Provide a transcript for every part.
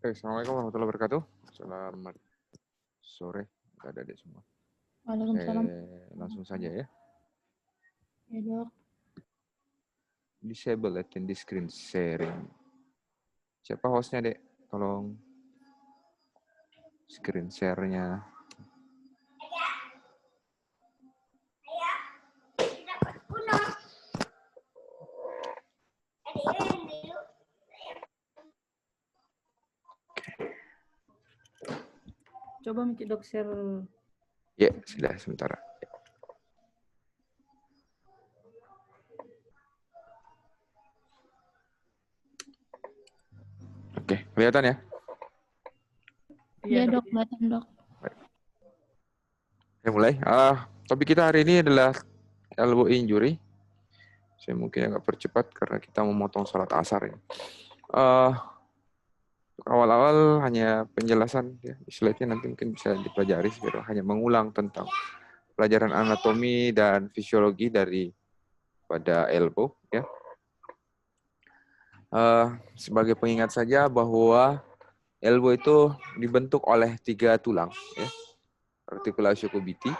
Assalamualaikum warahmatullahi wabarakatuh. Selamat sore, adik-adik semua. Waalaikumsalam. Langsung saja ya. Ya, Dok. Disable attendee screen sharing. Siapa hostnya, Dek? Tolong screen share-nya. Coba minta Dok share. Ya, sudah sementara. Oke, kelihatan ya? Iya, Dok. Kelihatan, Dok. Saya mulai. Topik kita hari ini adalah elbow injury. Saya mungkin agak percepat karena kita memotong sholat asar ini. Awal-awal hanya penjelasan, ya. Slide-nya nanti mungkin bisa dipelajari. Hanya mengulang tentang pelajaran anatomi dan fisiologi dari pada elbow, ya. Sebagai pengingat saja bahwa elbow itu dibentuk oleh 3 tulang, ya. Articulatio cubiti,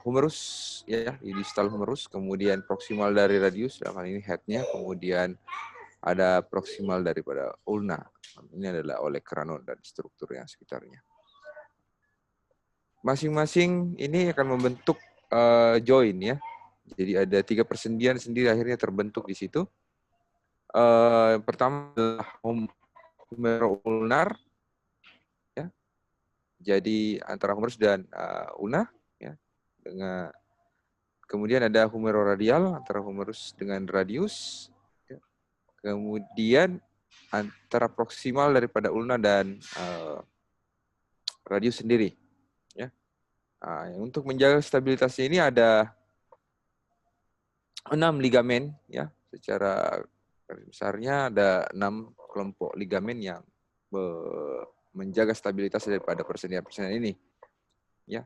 humerus, ya, distal humerus, kemudian proximal dari radius, dalam hal ini head-nya, kemudian ada proximal daripada ulna. Ini adalah olecranon dan struktur yang sekitarnya. Masing-masing ini akan membentuk join, ya. Jadi ada 3 persendian sendiri akhirnya terbentuk di situ. Yang pertama adalah humeroulnar, ya. Jadi antara humerus dan ulna, ya. Kemudian ada humeroradial antara humerus dengan radius, ya. Kemudian antara proksimal daripada ulna dan radius sendiri, ya. Untuk menjaga stabilitas ini ada 6 ligamen, ya. Secara besarnya ada 6 kelompok ligamen yang menjaga stabilitas daripada persendian-persendian ini, ya.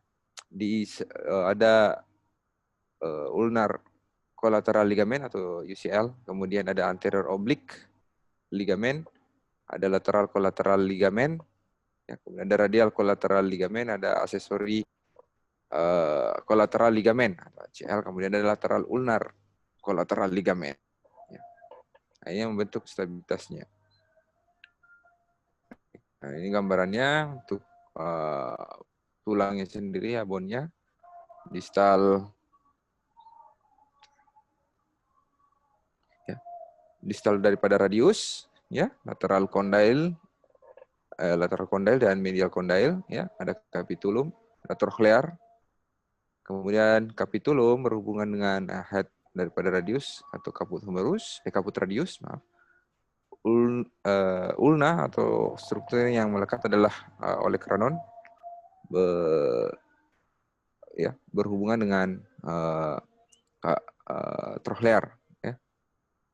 Ada ulnar collateral ligament atau UCL, kemudian ada anterior oblique ligament, ada lateral collateral ligament, ya, kemudian ada radial collateral ligament, ada aksesori collateral ligament atau ACL, kemudian ada lateral ulnar collateral ligament. Ya. Nah, ini yang membentuk stabilitasnya. Nah, ini gambarannya untuk tulangnya sendiri, ya, bone-nya. Distal, ya, distal daripada radius, ya, lateral condyle dan medial condyle, ya, ada capitulum, ada trochlear. Kemudian capitulum berhubungan dengan head daripada radius atau caput humerus, caput radius, maaf. Ulna atau struktur yang melekat adalah olecranon, ya, berhubungan dengan trochlear, ya.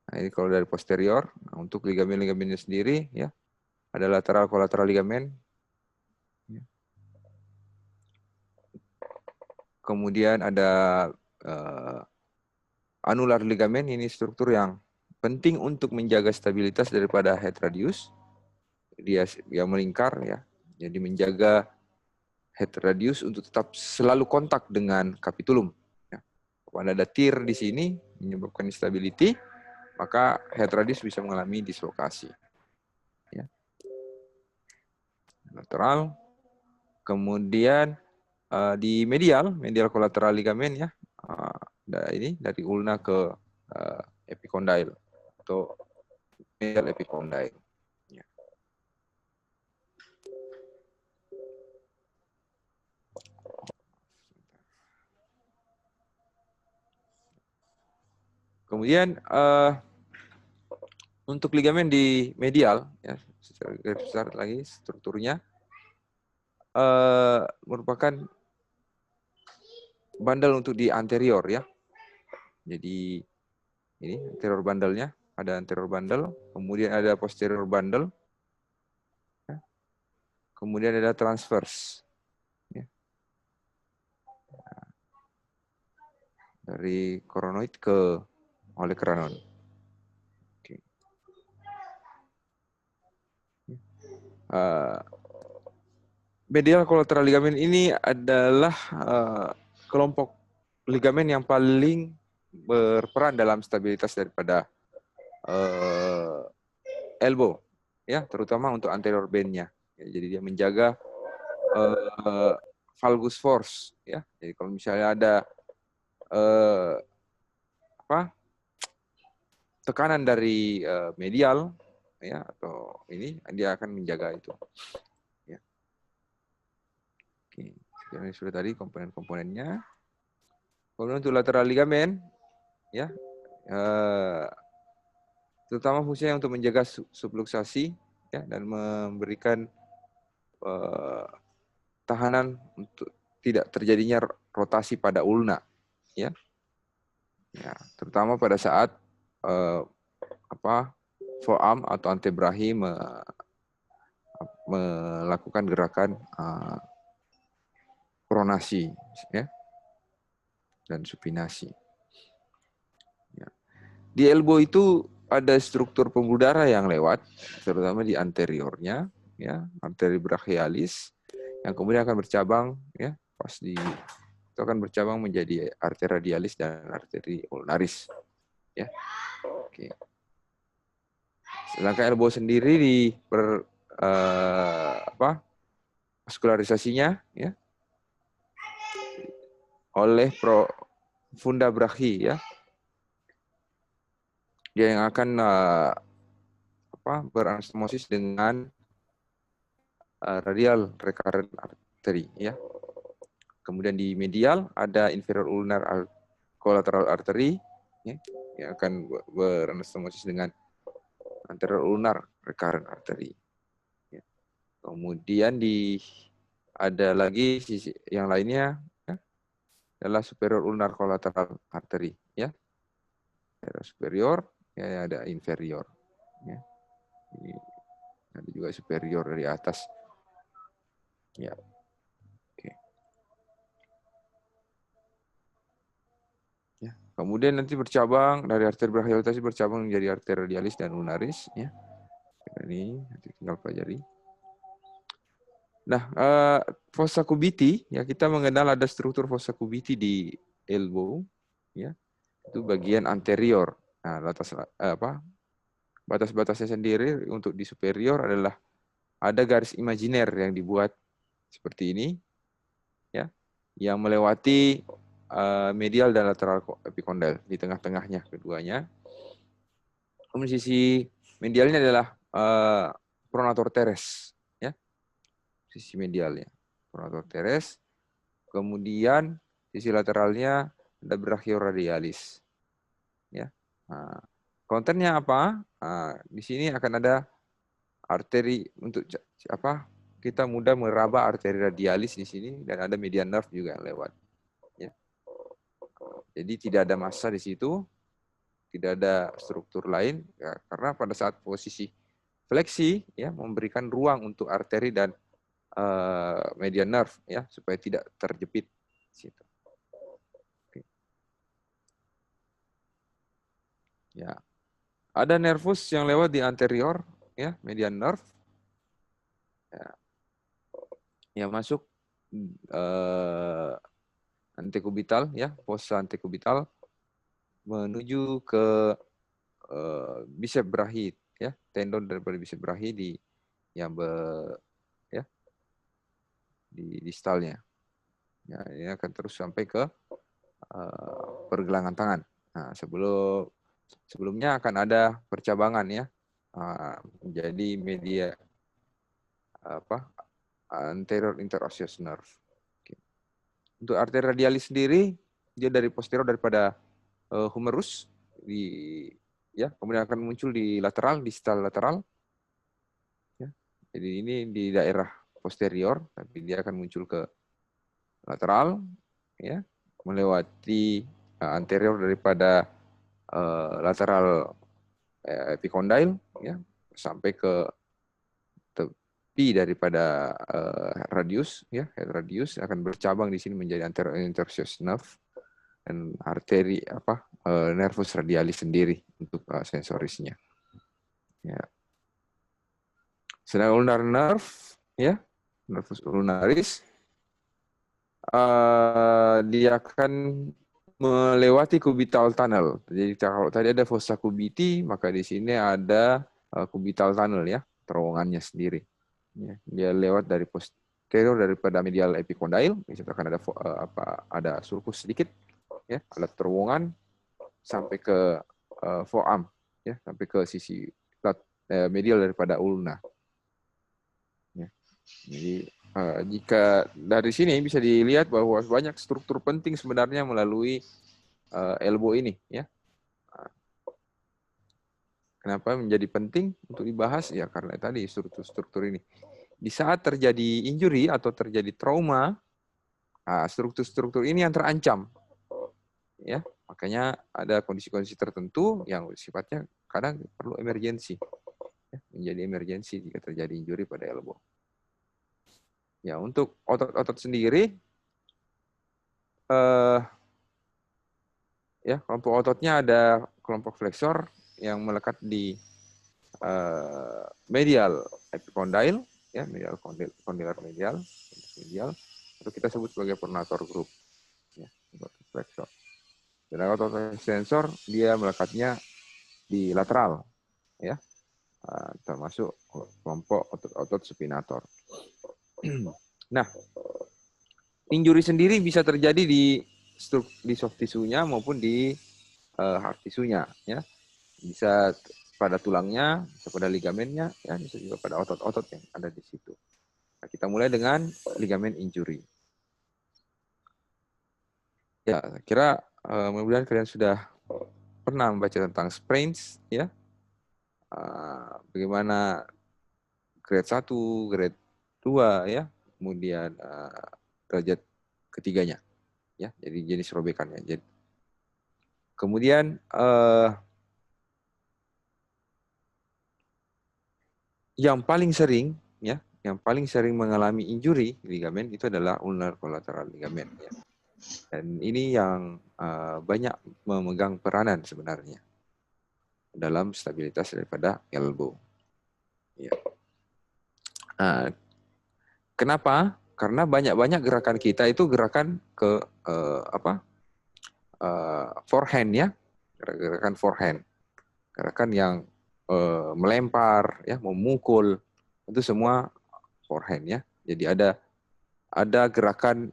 Nah, ini kalau dari posterior. Nah, untuk ligamen-ligamennya sendiri, ya, ada lateral collateral ligament, ya. Kemudian ada anular ligamen, ini struktur yang penting untuk menjaga stabilitas daripada head radius. Dia melingkar, ya. Jadi menjaga head radius untuk tetap selalu kontak dengan capitulum. Ya. Kalau ada tir di sini menyebabkan instability, maka head radius bisa mengalami dislokasi. Ya. Lateral. Kemudian di medial collateral ligament, ya. Ini dari ulna ke epicondyle atau medial epicondyle. Ya. Kemudian untuk ligamen di medial, ya, secara garis besar lagi strukturnya merupakan bandel untuk di anterior, ya. Jadi ini anterior bandelnya, ada anterior bandel, kemudian ada posterior bandel, ya. Kemudian ada transverse, ya. Dari coronoid ke olecranon. Oke. medial collateral ligament ini adalah kelompok ligamen yang paling berperan dalam stabilitas daripada elbow, ya, terutama untuk anterior bend-nya. Ya, jadi dia menjaga valgus force, ya. Jadi kalau misalnya ada tekanan dari medial, ya, atau ini, dia akan menjaga itu. Ya. Oke, sekarang sudah tadi komponen-komponennya. Kemudian untuk lateral ligamen, ya, terutama fungsinya untuk menjaga subluxasi, ya, dan memberikan tahanan untuk tidak terjadinya rotasi pada ulna, ya, ya, terutama pada saat forearm atau antebrachi melakukan gerakan pronasi, ya, dan supinasi. Ya. Di elbow itu ada struktur pembuluh darah yang lewat, terutama di anteriornya, ya, arteri brachialis, yang kemudian akan bercabang, ya, itu akan bercabang menjadi arteri radialis dan arteri ulnaris, ya. Oke. Sedangkan elbow sendiri vaskularisasinya, ya, oleh funda brachi, ya. Dia yang akan beranastomosis dengan radial recurrent artery, ya. Kemudian di medial ada inferior ulnar collateral artery, ya, yang akan beranastomosis dengan anterior ulnar recurrent artery. Ya. Kemudian ada lagi sisi yang lainnya, ya, adalah superior ulnar collateral artery, ya. Ada superior, ya, ada inferior, ya. Ini ada juga superior dari atas. Ya. Oke. Ya. Kemudian nanti bercabang dari arteri brachialis bercabang menjadi arteri radialis dan ulnaris, ya. Ini nanti tinggal pelajari. Nah, fossa cubiti, ya, kita mengenal ada struktur fossa cubiti di elbow, ya. Itu bagian anterior. Nah, batas-batasnya sendiri untuk di superior adalah ada garis imajiner yang dibuat seperti ini, ya, yang melewati medial dan lateral epikondyle di tengah-tengahnya keduanya. Kemudian sisi medialnya adalah pronator teres, ya, sisi medialnya pronator teres. Kemudian sisi lateralnya ada brachioradialis, ya. Nah, kontennya apa? Nah, di sini akan ada arteri untuk kita mudah meraba arteri radialis di sini dan ada median nerve juga yang lewat. Ya. Jadi tidak ada massa di situ, tidak ada struktur lain, ya, karena pada saat posisi fleksi, ya, memberikan ruang untuk arteri dan median nerve, ya, supaya tidak terjepit di situ. Oke. Ya. Ada nervus yang lewat di anterior, ya, median nerve, ya, yang masuk antekubital, ya, fossa antekubital menuju ke bicep brachi, ya, tendon daripada bicep brachi di distalnya. Ya, ini akan terus sampai ke pergelangan tangan. Nah, sebelumnya akan ada percabangan, ya, menjadi media anterior interosseous nerve. Oke. Untuk arteri radialis sendiri, dia dari posterior daripada humerus kemudian akan muncul di lateral, distal lateral. Ya. Jadi ini di daerah posterior, tapi dia akan muncul ke lateral, ya, melewati anterior daripada lateral epicondyle, ya, sampai ke tepi daripada radius, ya, head radius akan bercabang di sini menjadi anterior interosseous nerve dan arteri nervus radialis sendiri untuk sensorisnya. Ya. Sedangkan ulnar nerve, ya, nervus ulnaris, dia akan melewati cubital tunnel. Jadi kalau tadi ada fossa cubiti, maka di sini ada cubital tunnel, ya, terowongannya sendiri. Ya, dia lewat dari posterior daripada medial epicondyle, misalkan ada ada sulcus sedikit, ya, ada terowongan sampai ke forearm, ya, sampai ke sisi medial daripada ulna. Ya. Jadi jika dari sini bisa dilihat bahwa banyak struktur penting sebenarnya melalui elbow ini, ya. Kenapa menjadi penting untuk dibahas? Ya karena tadi struktur-struktur ini. Di saat terjadi injury atau terjadi trauma, struktur-struktur ini yang terancam, ya. Makanya ada kondisi-kondisi tertentu yang sifatnya kadang perlu emergensi, ya, menjadi emergensi jika terjadi injury pada elbow. Ya, untuk otot-otot sendiri, ya, kelompok ototnya ada kelompok flexor yang melekat di medial epicondyle, ya, medial condylar medial, atau kita sebut sebagai pronator group, ya, otot flexor. Dan otot extensor dia melekatnya di lateral, ya, termasuk kelompok otot-otot supinator. Nah, injury sendiri bisa terjadi di soft tissue-nya maupun di hard tissue-nya, ya. Bisa pada tulangnya, bisa pada ligamennya, ya, bisa juga pada otot-otot yang ada di situ. Nah, kita mulai dengan ligamen injury. Ya, kira mudah-mudahan kalian sudah pernah membaca tentang sprains, ya. Bagaimana grade 1, grade 2, ya. Kemudian derajat ketiganya, ya. Jadi jenis robekannya. Jadi kemudian yang paling sering, ya, yang paling sering mengalami injury ligamen itu adalah ulnar collateral ligament, ya. Dan ini yang banyak memegang peranan sebenarnya dalam stabilitas daripada elbow. Ya. Kenapa? Karena banyak-banyak gerakan kita itu gerakan ke forehand, ya, gerakan forehand, gerakan yang melempar, ya, memukul, itu semua forehand, ya. Jadi ada gerakan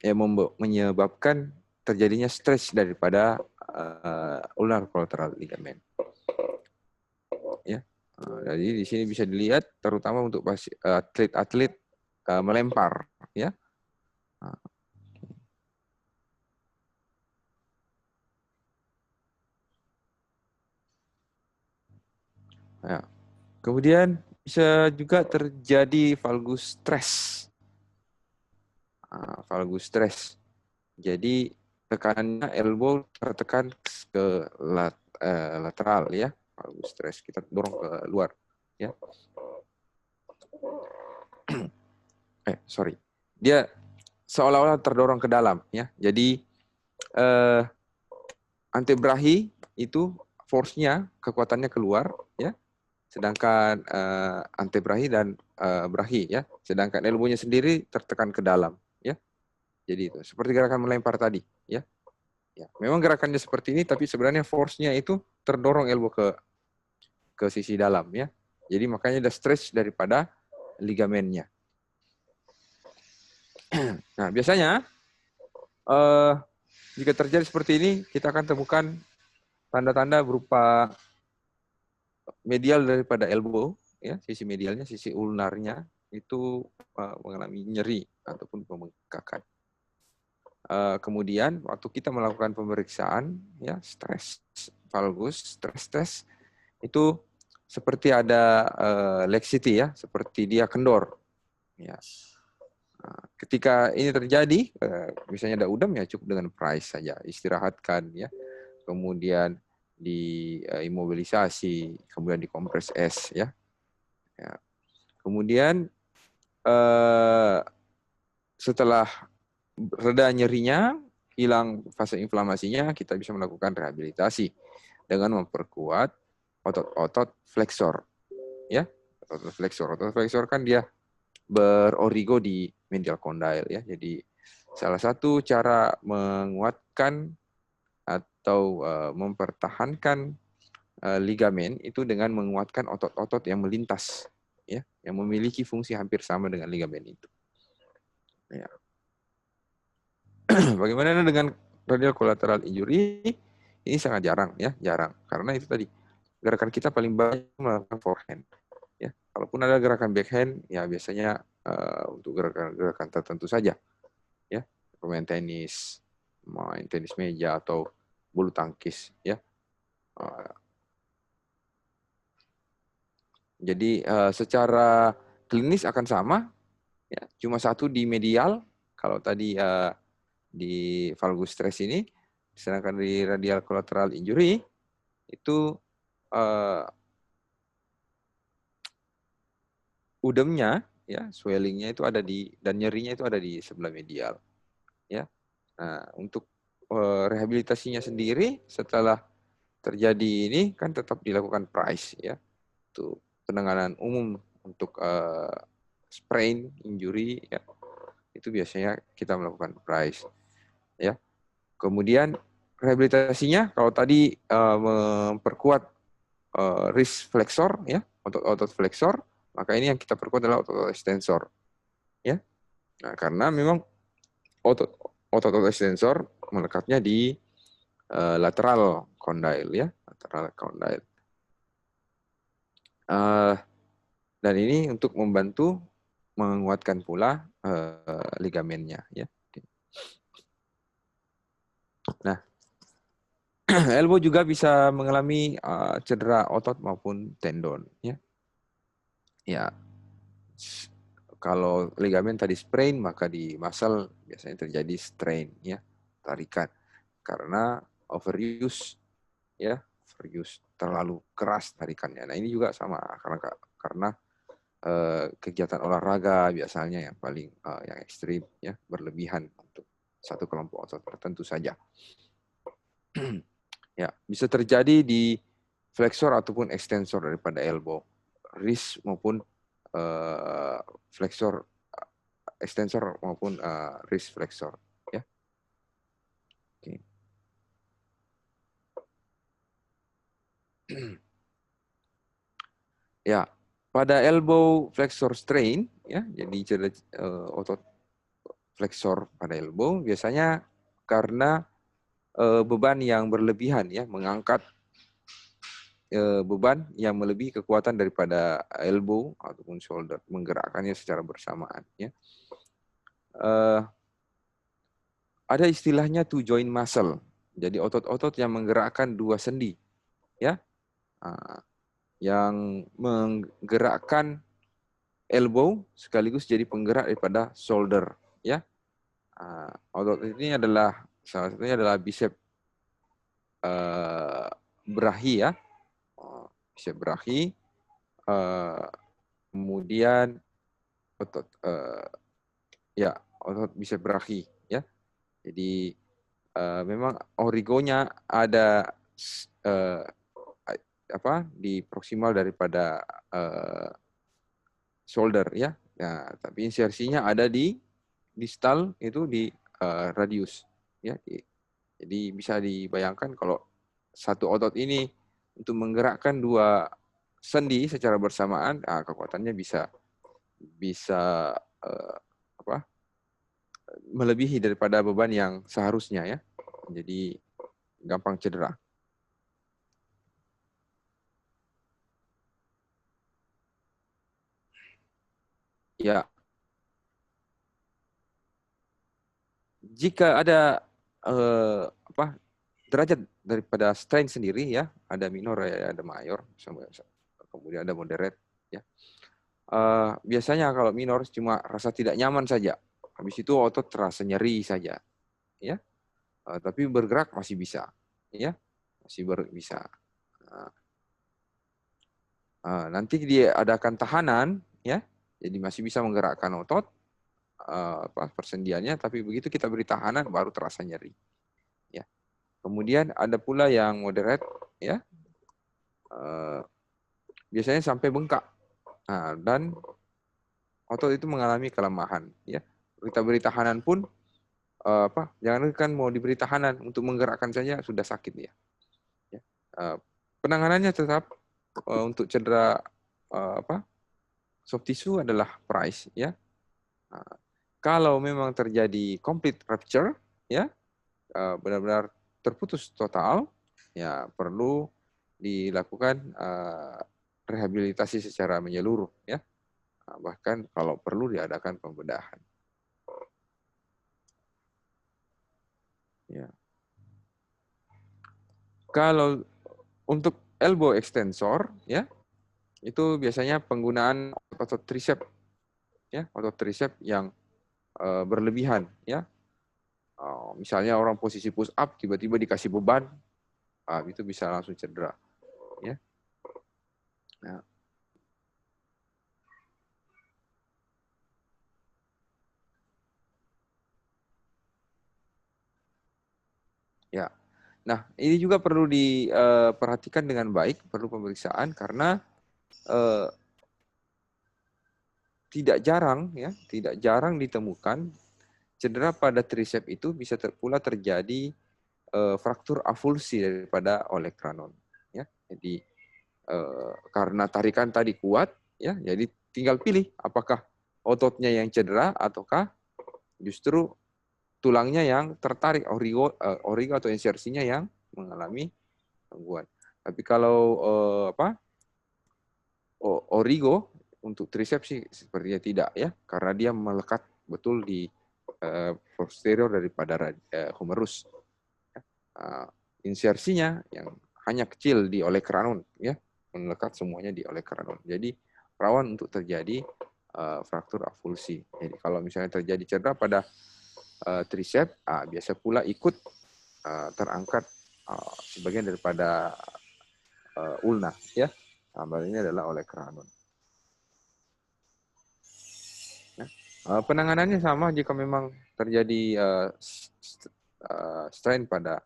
yang menyebabkan terjadinya stretch daripada ulnar collateral ligament, ya. Jadi di sini bisa dilihat terutama untuk atlet-atlet melempar, ya. Ya. Kemudian bisa juga terjadi valgus stress. Valgus stress. Jadi tekanannya elbow tertekan ke lateral, ya. Valgus stress, kita dorong ke luar, ya. Sorry. Dia seolah-olah terdorong ke dalam, ya. Jadi antebrachi itu force-nya, kekuatannya keluar, ya. Sedangkan antebrachi dan brachi, ya. Sedangkan elbow-nya sendiri tertekan ke dalam, ya. Jadi itu seperti gerakan melempar tadi, ya. Ya, memang gerakannya seperti ini, tapi sebenarnya force-nya itu terdorong elbow ke sisi dalam, ya. Jadi makanya ada stretch daripada ligamennya. Nah, biasanya jika terjadi seperti ini, kita akan temukan tanda-tanda berupa medial daripada elbow, ya, sisi medialnya, sisi ulnarnya itu mengalami nyeri ataupun pembengkakan. Kemudian waktu kita melakukan pemeriksaan, ya, stress valgus, stress test itu seperti ada laxity, ya, seperti dia kendor, ya. Ketika ini terjadi, misalnya ada udam, ya cukup dengan price saja, istirahatkan, ya. Kemudian diimobilisasi, kemudian dikompres es, ya. Ya. Kemudian setelah reda nyerinya, hilang fase inflamasinya, kita bisa melakukan rehabilitasi dengan memperkuat otot-otot flexor, ya, otot flexor. Otot flexor kan dia berorigo di medial condyle ya. Jadi salah satu cara menguatkan atau mempertahankan ligamen itu dengan menguatkan otot-otot yang melintas ya, yang memiliki fungsi hampir sama dengan ligamen itu. Ya. Bagaimana dengan radial collateral injury? Ini sangat jarang ya, jarang. Karena itu tadi gerakan kita paling banyak melakukan forehand. Ya, kalaupun ada gerakan backhand, ya biasanya untuk gerakan-gerakan tertentu saja. Ya, pemain tenis, main tenis meja atau bulu tangkis. Ya, jadi secara klinis akan sama. Ya, cuma satu di medial. Kalau tadi di valgus stress ini, sedangkan di radial collateral injury itu udemnya ya, swellingnya itu ada di, dan nyerinya itu ada di sebelah medial ya. Nah, untuk rehabilitasinya sendiri setelah terjadi ini kan tetap dilakukan price ya, untuk penanganan umum untuk sprain injury ya, itu biasanya kita melakukan price ya. Kemudian rehabilitasinya kalau tadi memperkuat wrist flexor ya, otot-otot flexor, maka ini yang kita perkuat adalah otot-otot extensor ya. Nah, karena memang otot-otot extensor melekatnya di lateral condyle ya, lateral condyle. Dan ini untuk membantu menguatkan pula ligamennya ya. Nah, elbow juga bisa mengalami cedera otot maupun tendon ya. Ya, kalau ligamen tadi sprain, maka di muscle biasanya terjadi strain ya, tarikan karena overuse ya, overuse terlalu keras tarikannya. Nah, ini juga sama karena kegiatan olahraga biasanya yang paling yang ekstrim ya, berlebihan untuk satu kelompok otot tertentu saja. Ya, bisa terjadi di flexor ataupun extensor daripada elbow, wrist maupun flexor, extensor maupun wrist flexor. Ya. Oke. Ya, pada elbow flexor strain, ya, jadi cedera otot flexor pada elbow biasanya karena beban yang berlebihan, ya, mengangkat beban yang melebihi kekuatan daripada elbow ataupun shoulder, menggerakkannya secara bersamaan. Ya. Ada istilahnya two joint muscle, jadi otot-otot yang menggerakkan dua sendi, ya, yang menggerakkan elbow sekaligus jadi penggerak daripada shoulder. Ya, otot ini adalah salah satunya adalah bicep brachi ya. Bicep brachi, kemudian otot ya, otot bicep brachi ya. Jadi memang origonya ada di proksimal daripada shoulder ya. Ya, tapi insersinya ada di distal, itu di radius ya. Jadi bisa dibayangkan kalau satu otot ini untuk menggerakkan dua sendi secara bersamaan, kekuatannya bisa melebihi daripada beban yang seharusnya ya. Jadi gampang cedera. Ya, jika ada derajat daripada strain sendiri ya, ada minor ya, ada mayor, kemudian ada moderate ya. Biasanya kalau minor cuma rasa tidak nyaman saja, habis itu otot terasa nyeri saja, ya. Tapi bergerak masih bisa, ya, masih bisa. Nanti diadakan tahanan, ya, jadi masih bisa menggerakkan otot persendiannya, tapi begitu kita beri tahanan baru terasa nyeri. Ya. Kemudian ada pula yang moderate, ya, biasanya sampai bengkak, Nah, dan otot itu mengalami kelemahan. Ya, kita beri tahanan pun jangan kan mau diberi tahanan untuk menggerakkan saja sudah sakit ya. Penanganannya tetap untuk cedera soft tissue adalah PRICE ya. Kalau memang terjadi complete rupture ya, benar-benar terputus total, ya perlu dilakukan rehabilitasi secara menyeluruh ya. Bahkan kalau perlu diadakan pembedahan. Ya. Kalau untuk elbow extensor ya, itu biasanya penggunaan otot tricep ya, otot tricep yang berlebihan ya. Misalnya orang posisi push up tiba-tiba dikasih beban, itu bisa langsung cedera ya. Nah. Ya. Nah, ini juga perlu diperhatikan dengan baik, perlu pemeriksaan karena tidak jarang ditemukan cedera pada tricep itu bisa pula terjadi fraktur avulsi daripada olecranon. Ya, jadi karena tarikan tadi kuat, ya, jadi tinggal pilih apakah ototnya yang cedera ataukah justru tulangnya yang tertarik, origo atau insersinya yang mengalami gangguan. Tapi kalau origo untuk triceps sih sepertinya tidak ya, karena dia melekat betul di posterior daripada humerus. Insersinya yang hanya kecil di olecranon ya, melekat semuanya di olecranon. Jadi rawan untuk terjadi fraktur avulsi. Jadi kalau misalnya terjadi cedera pada triceps, biasa pula ikut terangkat sebagian daripada ulna ya. Ini adalah olecranon. Penanganannya sama jika memang terjadi strain pada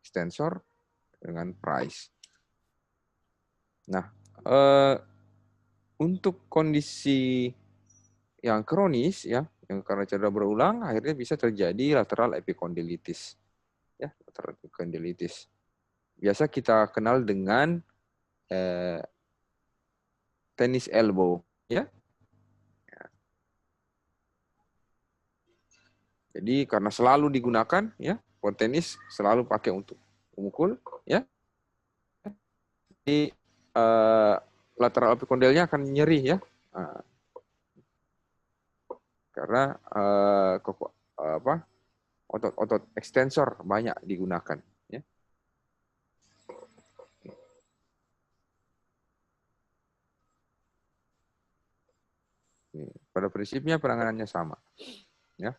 extensor dengan PRICE. Nah, untuk kondisi yang kronis ya, yang karena cedera berulang, akhirnya bisa terjadi lateral epicondilitis. Ya, lateral epicondilitis. Biasa kita kenal dengan tennis elbow, ya. Jadi karena selalu digunakan, ya, buat tenis selalu pakai untuk memukul, ya. Jadi lateral epicondylnya akan nyeri, ya. Karena otot-otot extensor banyak digunakan. Ya. Pada prinsipnya penanganannya sama. Ya,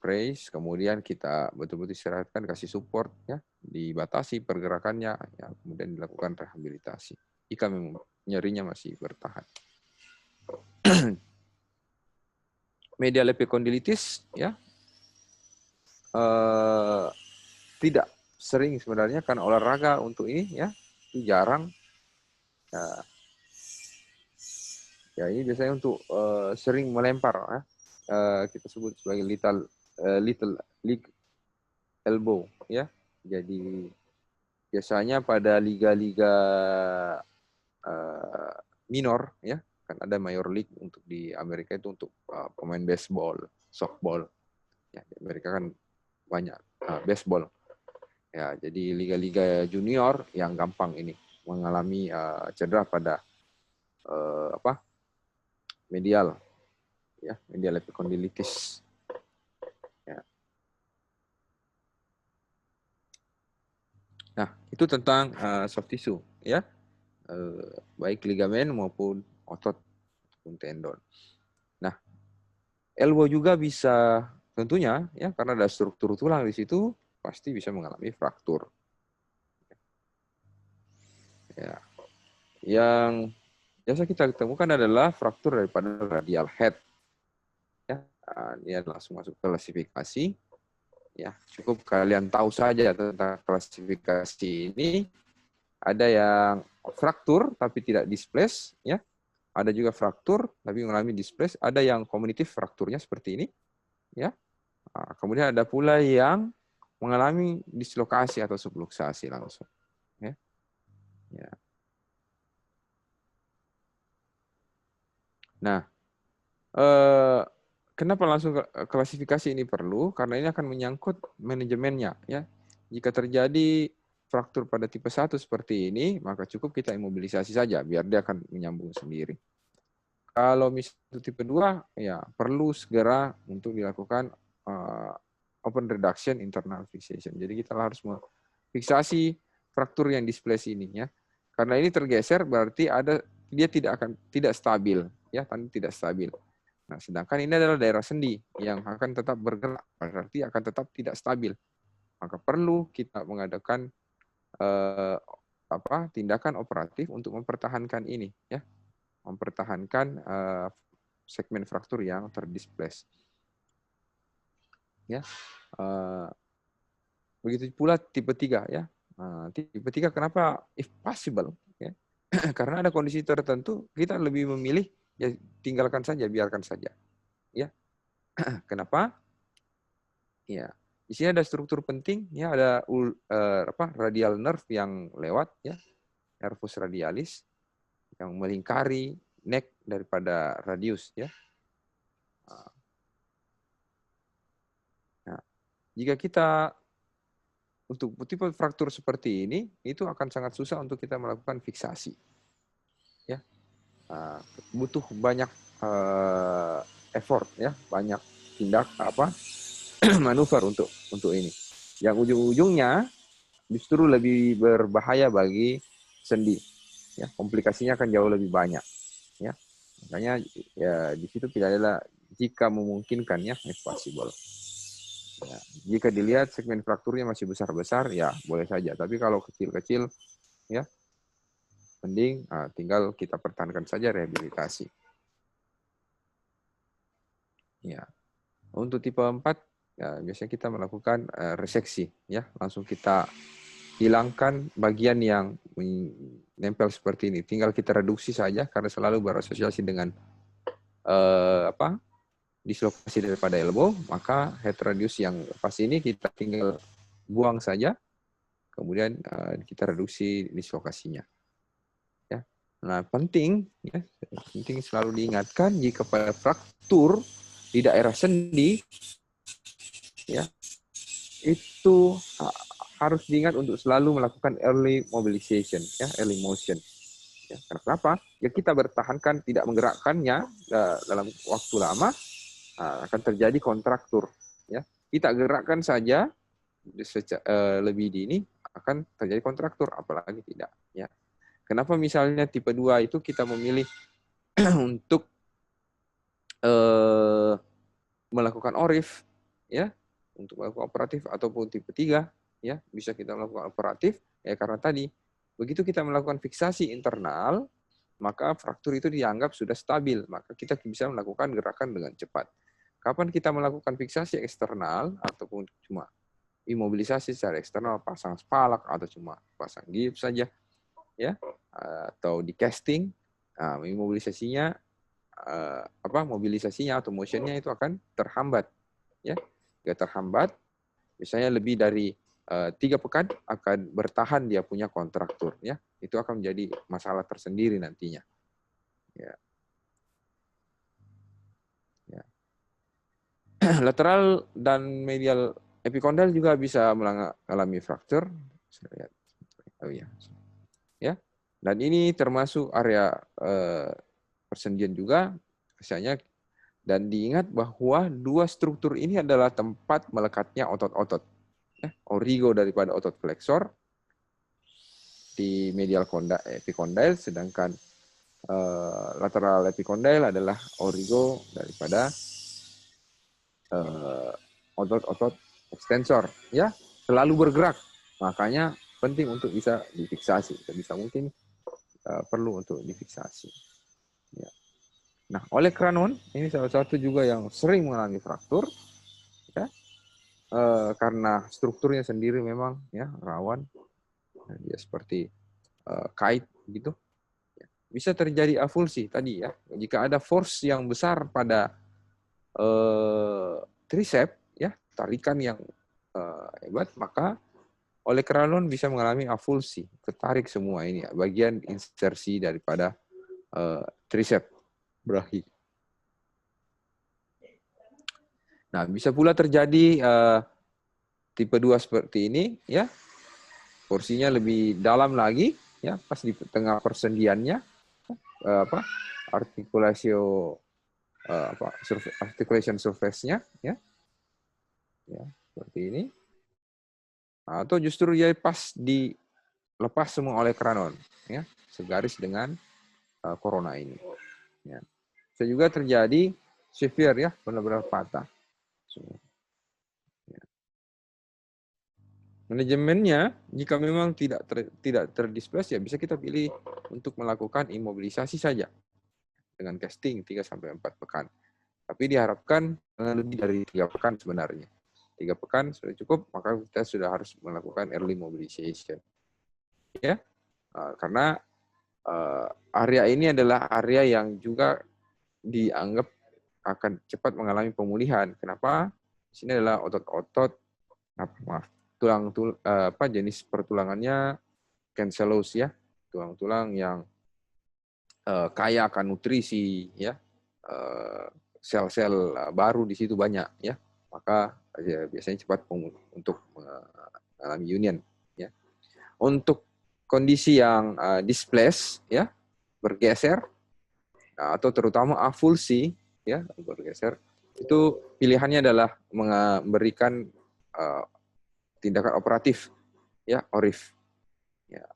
brace, kemudian kita betul-betul istirahatkan, kasih support, ya, dibatasi pergerakannya, ya, kemudian dilakukan rehabilitasi. Jika memang nyerinya masih bertahan. Medial epicondilitis, ya, tidak sering sebenarnya karena olahraga untuk ini, ya, itu jarang. Ya, ini biasanya untuk sering melempar, ya. Kita sebut sebagai little league elbow, ya. Jadi biasanya pada liga-liga minor, ya, kan ada major league untuk di Amerika itu untuk pemain baseball, softball, ya, di Amerika kan banyak baseball, ya, jadi liga-liga junior yang gampang ini mengalami cedera pada medial, ya, medial epicondilitis. Ya. Nah, itu tentang soft tissue, ya, baik ligamen maupun otot maupun tendon. Nah, elbow juga bisa tentunya, ya, karena ada struktur tulang di situ, pasti bisa mengalami fraktur. Ya. Yang biasa kita temukan adalah fraktur daripada radial head. Ya, ini langsung masuk klasifikasi. Ya, cukup kalian tahu saja tentang klasifikasi ini. Ada yang fraktur tapi tidak displace, ya. Ada juga fraktur tapi mengalami displace. Ada yang komunitif frakturnya seperti ini, ya. Kemudian ada pula yang mengalami dislokasi atau subluxasi langsung, ya. Ya. Nah, kenapa langsung klasifikasi ini perlu? Karena ini akan menyangkut manajemennya, ya. Jika terjadi fraktur pada tipe 1 seperti ini, maka cukup kita imobilisasi saja biar dia akan menyambung sendiri. Kalau misalnya tipe 2, ya perlu segera untuk dilakukan open reduction internal fixation. Jadi kita harus fiksasi fraktur yang displace ini, ya. Karena ini tergeser berarti dia tidak stabil, ya, tadi tidak stabil. Nah, sedangkan ini adalah daerah sendi yang akan tetap bergerak, berarti akan tetap tidak stabil. Maka perlu kita mengadakan tindakan operatif untuk mempertahankan ini, ya, mempertahankan segmen fraktur yang terdisplace. Ya, begitu pula tipe 3, ya. Tipe 3 kenapa if possible, ya? Karena ada kondisi tertentu kita lebih memilih ya tinggalkan saja, biarkan saja, ya. Kenapa? Ya, di sini ada struktur penting, ya, ada radial nerve yang lewat, ya, nervus radialis yang melingkari neck daripada radius, ya. Nah, jika kita untuk tipe fraktur seperti ini, itu akan sangat susah untuk kita melakukan fiksasi, ya. Butuh banyak effort, ya, banyak manuver untuk ini. Yang ujung-ujungnya justru lebih berbahaya bagi sendi, ya, komplikasinya akan jauh lebih banyak, ya. Makanya ya di situ tidak adalah jika memungkinkan, ya, if possible. Ya, jika dilihat segmen frakturnya masih besar-besar, ya boleh saja. Tapi kalau kecil-kecil, ya, mending tinggal kita pertahankan saja rehabilitasi. Ya, untuk tipe 4, ya, biasanya kita melakukan reseksi, ya, langsung kita hilangkan bagian yang menempel seperti ini. Tinggal kita reduksi saja karena selalu berasosiasi dengan dislokasi daripada elbow, maka head radius yang pas ini kita tinggal buang saja, kemudian kita reduksi dislokasinya. Ya. Nah, penting selalu diingatkan jika pada fraktur di daerah sendi, ya, itu harus diingat untuk selalu melakukan early mobilization, ya, early motion. Ya, kenapa? Ya kita bertahankan tidak menggerakkannya dalam waktu lama, akan terjadi kontraktur, ya. Kita gerakkan saja lebih dini akan terjadi kontraktur, apalagi tidak, ya. Kenapa misalnya tipe 2 itu kita memilih untuk melakukan ORIF, ya, untuk melakukan operatif, ataupun tipe 3, ya, bisa kita melakukan operatif, ya, karena tadi begitu kita melakukan fiksasi internal, maka fraktur itu dianggap sudah stabil, maka kita bisa melakukan gerakan dengan cepat. Kapan kita melakukan fiksasi eksternal ataupun cuma imobilisasi secara eksternal, pasang spalak atau cuma pasang gips saja, ya, atau di casting, imobilisasinya mobilisasinya atau motionnya itu akan terhambat, ya. Jika terhambat, misalnya lebih dari 3 pekan akan bertahan dia punya kontraktur, ya. Itu akan menjadi masalah tersendiri nantinya, ya. Lateral dan medial epikondal juga bisa mengalami fraktur. Oh iya. Ya. Dan ini termasuk area persendian juga misalnya, dan diingat bahwa dua struktur ini adalah tempat melekatnya otot-otot. Ya, origo daripada otot fleksor di medial epikondyle, sedangkan lateral epikondyle adalah origo daripada otot-otot ekstensor, ya, selalu bergerak, makanya penting untuk bisa difiksasi, bisa mungkin perlu untuk difiksasi, ya. Nah, olecranon ini salah satu juga yang sering mengalami fraktur, ya, karena strukturnya sendiri memang, ya, rawan. Nah, dia seperti kait gitu, bisa terjadi avulsi tadi ya. Jika ada force yang besar pada tricep, ya, tarikan yang hebat, maka olekranon bisa mengalami avulsi, ketarik semua ini ya, bagian insersi daripada tricep brachi. Nah, bisa pula terjadi tipe 2 seperti ini ya. Porsinya lebih dalam lagi ya, pas di tengah persendiannya articulation surface-nya ya. Ya, seperti ini. Atau justru dia pas dilepas semua oleh kranon ya, segaris dengan corona ini. Ya. Bisa juga terjadi severe ya, benar-benar patah. Ya. Manajemennya, jika memang tidak terdisplase, ya bisa kita pilih untuk melakukan imobilisasi saja dengan casting 3-4 pekan. Tapi diharapkan lebih dari 3 pekan sebenarnya. 3 pekan sudah cukup, maka kita sudah harus melakukan early mobilization. Ya, karena area ini adalah area yang juga dianggap akan cepat mengalami pemulihan. Kenapa? Di sini adalah otot-otot, jenis pertulangannya cancellous ya, tulang-tulang yang kaya akan nutrisi ya, sel-sel baru di situ banyak ya, maka ya, biasanya cepat untuk mengalami union ya. Untuk kondisi yang displace ya, bergeser atau terutama avulsi ya, bergeser, itu pilihannya adalah memberikan tindakan operatif ya, ORIF ya.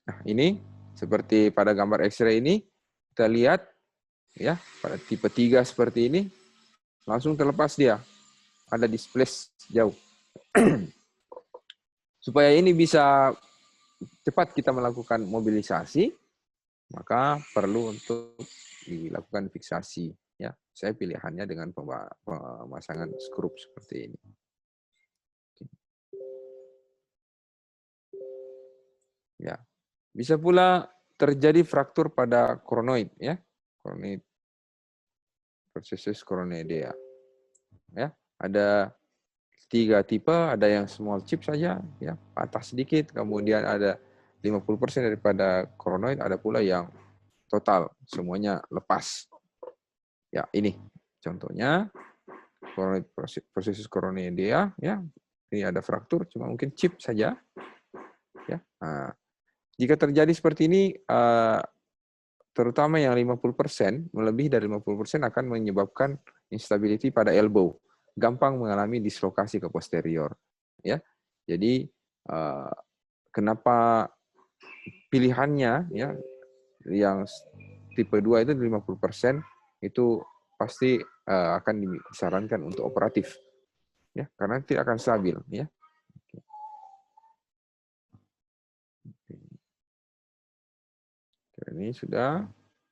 Nah, ini seperti pada gambar X-ray ini kita lihat ya, pada tipe 3 seperti ini langsung terlepas dia, ada displace jauh. Supaya ini bisa cepat kita melakukan mobilisasi, maka perlu untuk dilakukan fiksasi ya. Saya pilihannya dengan pemasangan skrup seperti ini. Ya. Bisa pula terjadi fraktur pada koronoid ya. Koronoid processus coronoidea. Ya, ada 3 tipe, ada yang small chip saja ya, patah sedikit, kemudian ada 50% daripada koronoid, ada pula yang total semuanya lepas. Ya, ini contohnya koronoid processus coronoidea ya. Ini ada fraktur, cuma mungkin chip saja. Ya. Nah, jika terjadi seperti ini, terutama yang 50%, lebih dari 50% akan menyebabkan instability pada elbow. Gampang mengalami dislokasi ke posterior. Ya. Jadi, kenapa pilihannya ya, yang tipe 2 itu 50%, itu pasti akan disarankan untuk operatif. Ya, karena tidak akan stabil. Ya. Ini sudah.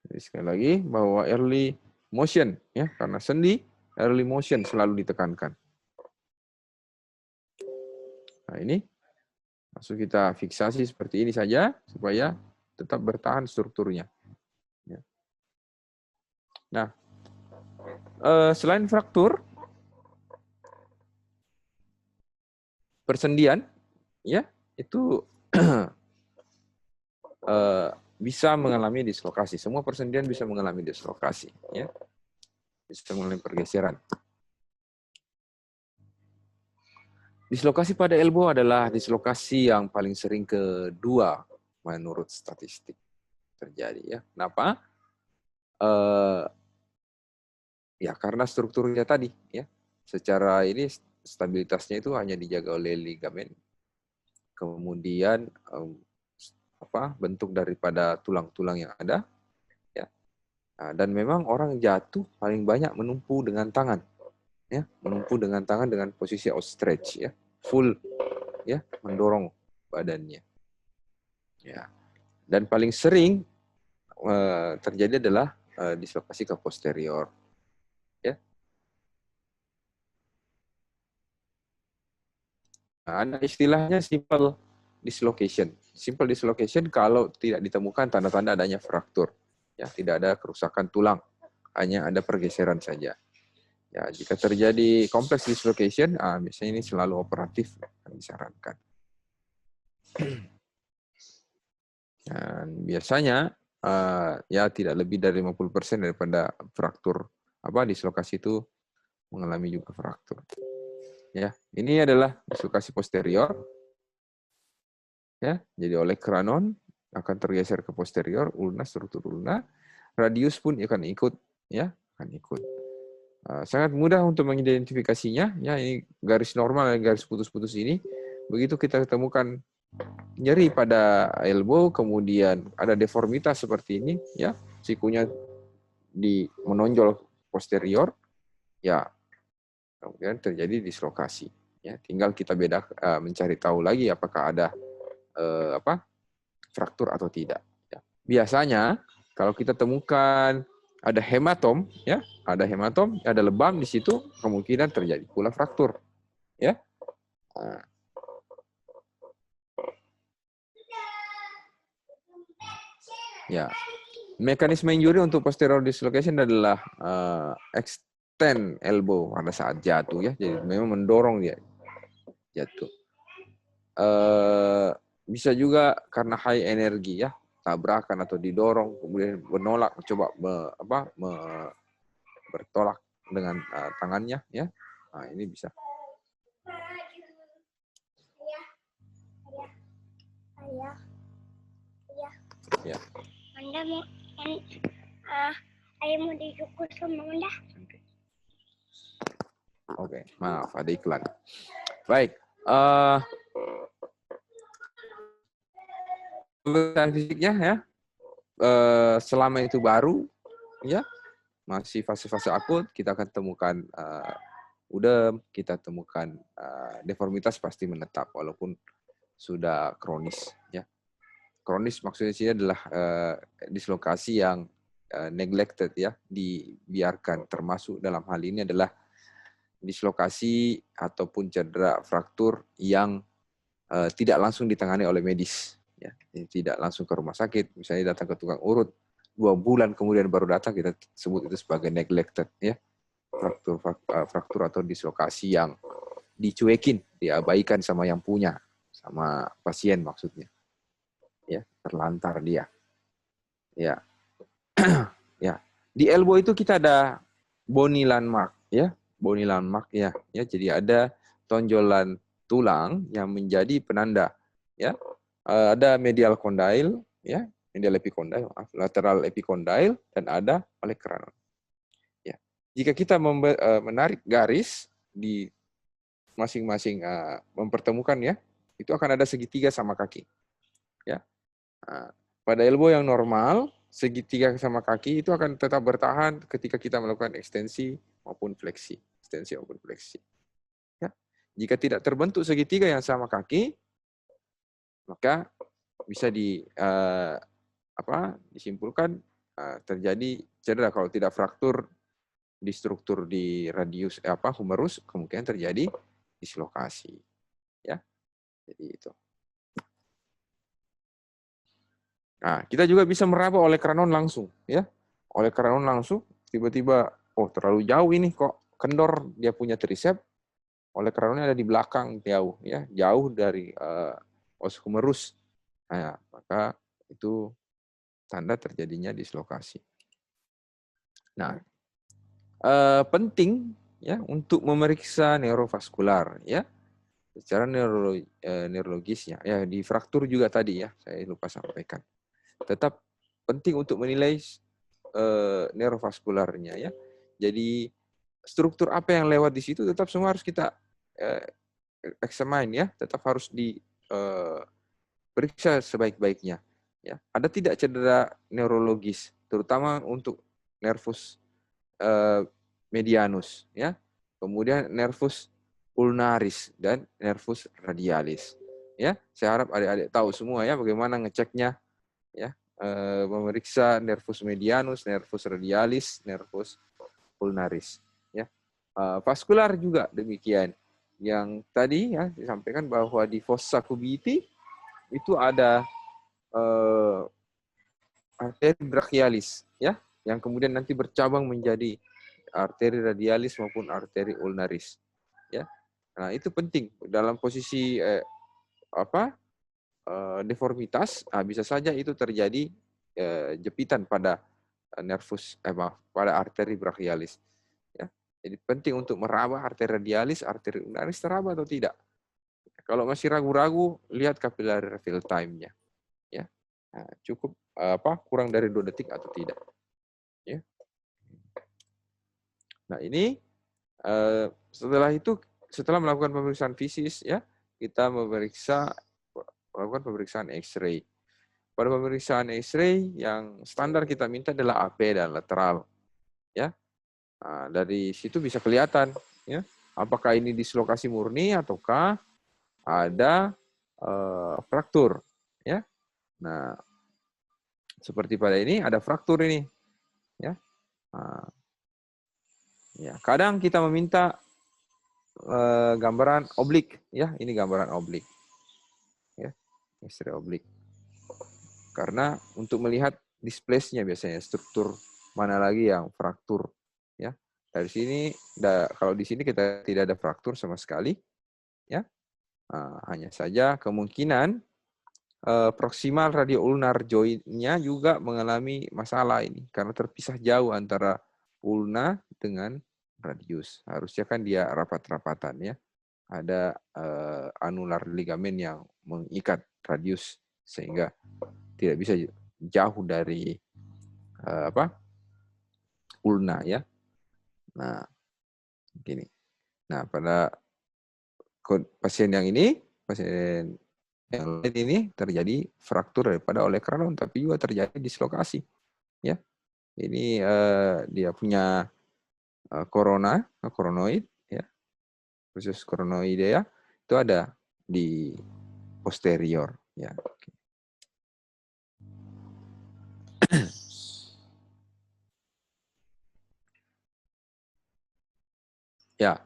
Jadi sekali lagi bahwa early motion ya, karena sendi early motion selalu ditekankan. Nah, ini langsung kita fiksasi seperti ini saja supaya tetap bertahan strukturnya. Ya. Nah, selain fraktur, persendian ya itu bisa mengalami dislokasi. Semua persendian bisa mengalami dislokasi ya. Bisa mengalami pergeseran. Dislokasi pada elbow adalah dislokasi yang paling sering kedua menurut statistik terjadi ya. Kenapa? Ya karena strukturnya tadi ya. Secara ini stabilitasnya itu hanya dijaga oleh ligamen. Kemudian bentuk daripada tulang-tulang yang ada ya. Nah, dan memang orang jatuh paling banyak menumpu dengan tangan ya, menumpu dengan tangan dengan posisi outstretch ya, full ya, mendorong badannya ya. Dan paling sering terjadi adalah dislokasi ke posterior ya. Nah, ada istilahnya simple dislocation simple dislocation kalau tidak ditemukan tanda-tanda adanya fraktur. Ya, tidak ada kerusakan tulang, hanya ada pergeseran saja. Ya, jika terjadi complex dislocation, biasanya ini selalu operatif yang disarankan. Dan biasanya ya tidak lebih dari 50% daripada fraktur dislokasi itu mengalami juga fraktur. Ya, ini adalah dislokasi posterior. Ya, jadi oleh kranon akan tergeser ke posterior, ulna, struktur ulna, radius pun akan ikut, ya, akan ikut. Sangat mudah untuk mengidentifikasinya, ya, ini garis normal dan garis putus-putus ini. Begitu kita temukan nyeri pada elbow, kemudian ada deformitas seperti ini, ya, sikunya menonjol posterior, ya, kemudian terjadi dislokasi. Ya, tinggal kita mencari tahu lagi apakah ada fraktur atau tidak. Ya. Biasanya kalau kita temukan ada hematom, ya, ada lebam di situ, kemungkinan terjadi pula fraktur, ya. Nah. Ya, mekanisme injury untuk posterior dislocation adalah extend elbow pada saat jatuh, ya, jadi memang mendorong dia jatuh. Bisa juga karena high energi, ya, tabrakan atau didorong, kemudian menolak, coba bertolak dengan tangannya, ya. Nah, ini bisa. Ya. Anda mau ayah mau dicukur sama Anda? Oke, maaf ada iklan. Baik. Pemeriksaan fisiknya, ya, selama itu baru, ya, masih fase-fase akut, kita akan temukan udem, kita temukan deformitas pasti menetap walaupun sudah kronis, ya. Kronis maksudnya sini adalah dislokasi yang neglected, ya, dibiarkan, termasuk dalam hal ini adalah dislokasi ataupun cedera fraktur yang tidak langsung ditangani oleh medis. Ya, tidak langsung ke rumah sakit, misalnya datang ke tukang urut 2 bulan kemudian baru datang, kita sebut itu sebagai neglected, ya, fraktur atau dislokasi yang dicuekin, diabaikan sama yang punya, sama pasien maksudnya, ya, terlantar dia, ya. Ya, di elbow itu kita ada bony landmark, ya, bony landmark, ya, jadi ada tonjolan tulang yang menjadi penanda, ya. Ada medial condyle, ya, medial epicondyle, lateral epicondyle, dan ada olecranon. Ya. Jika kita menarik garis di masing-masing mempertemukan, ya, itu akan ada segitiga sama kaki. Ya. Pada elbow yang normal, segitiga sama kaki itu akan tetap bertahan ketika kita melakukan ekstensi maupun fleksi. Ekstensi maupun fleksi. Ya. Jika tidak terbentuk segitiga yang sama kaki, maka bisa disimpulkan terjadi cedera. Kalau tidak fraktur di struktur di radius humerus, kemungkinan terjadi dislokasi, ya. Jadi itu. Nah, kita juga bisa meraba olecranon langsung, ya. Olecranon langsung tiba-tiba, terlalu jauh ini kok kendor, dia punya tricep, olecranonnya ada di belakang jauh, ya, jauh dari os humerus. Nah, maka itu tanda terjadinya dislokasi. Nah, penting, ya, untuk memeriksa neurovaskular, ya, secara neurologisnya, ya, di fraktur juga tadi, ya, saya lupa sampaikan. Tetap penting untuk menilai neurovaskularnya, ya. Jadi struktur apa yang lewat di situ tetap semua harus kita examine, ya, tetap harus diperiksa sebaik-baiknya, ya. Ada tidak cedera neurologis, terutama untuk nervus medianus, ya, kemudian nervus ulnaris dan nervus radialis, ya. Saya harap adik-adik tahu semua, ya, bagaimana ngeceknya, ya, memeriksa nervus medianus, nervus radialis, nervus ulnaris, ya. Vaskular juga demikian. Yang tadi, ya, disampaikan bahwa di fossa cubiti itu ada arteri brachialis, ya, yang kemudian nanti bercabang menjadi arteri radialis maupun arteri ulnaris, ya. Nah, itu penting dalam posisi deformitas, bisa saja itu terjadi jepitan pada nervus, pada arteri brachialis, ya. Jadi penting untuk meraba arteri radialis, arteri ulnaris teraba atau tidak. Kalau masih ragu-ragu, lihat capillary refill time-nya, ya. Nah, cukup kurang dari 2 detik atau tidak, ya. Nah, ini setelah melakukan pemeriksaan fisis, ya, kita melakukan pemeriksaan X-ray. Pada pemeriksaan X-ray yang standar kita minta adalah AP dan lateral, ya. Nah, dari situ bisa kelihatan, ya, apakah ini dislokasi murni ataukah ada fraktur, ya. Nah, seperti pada ini ada fraktur ini, ya. Nah, ya, kadang kita meminta gambaran oblik, ya, ini gambaran oblik, ya, X-ray oblik. Karena untuk melihat displace-nya biasanya struktur mana lagi yang fraktur, ya. Dari sini, kalau di sini kita tidak ada fraktur sama sekali, ya. Hanya saja kemungkinan proximal radio-ulnar joint-nya juga mengalami masalah ini karena terpisah jauh antara ulna dengan radius. Harusnya kan dia rapat-rapatan, ya. Ada anular ligamen yang mengikat radius sehingga tidak bisa jauh dari ulna, ya. Nah, gini. Nah, pada pasien yang ini, pasien yang lain ini terjadi fraktur daripada olecranon, tapi juga terjadi dislokasi, ya. Ini dia punya koronoid, ya, khusus koronoidea itu ada di posterior, ya. Ya,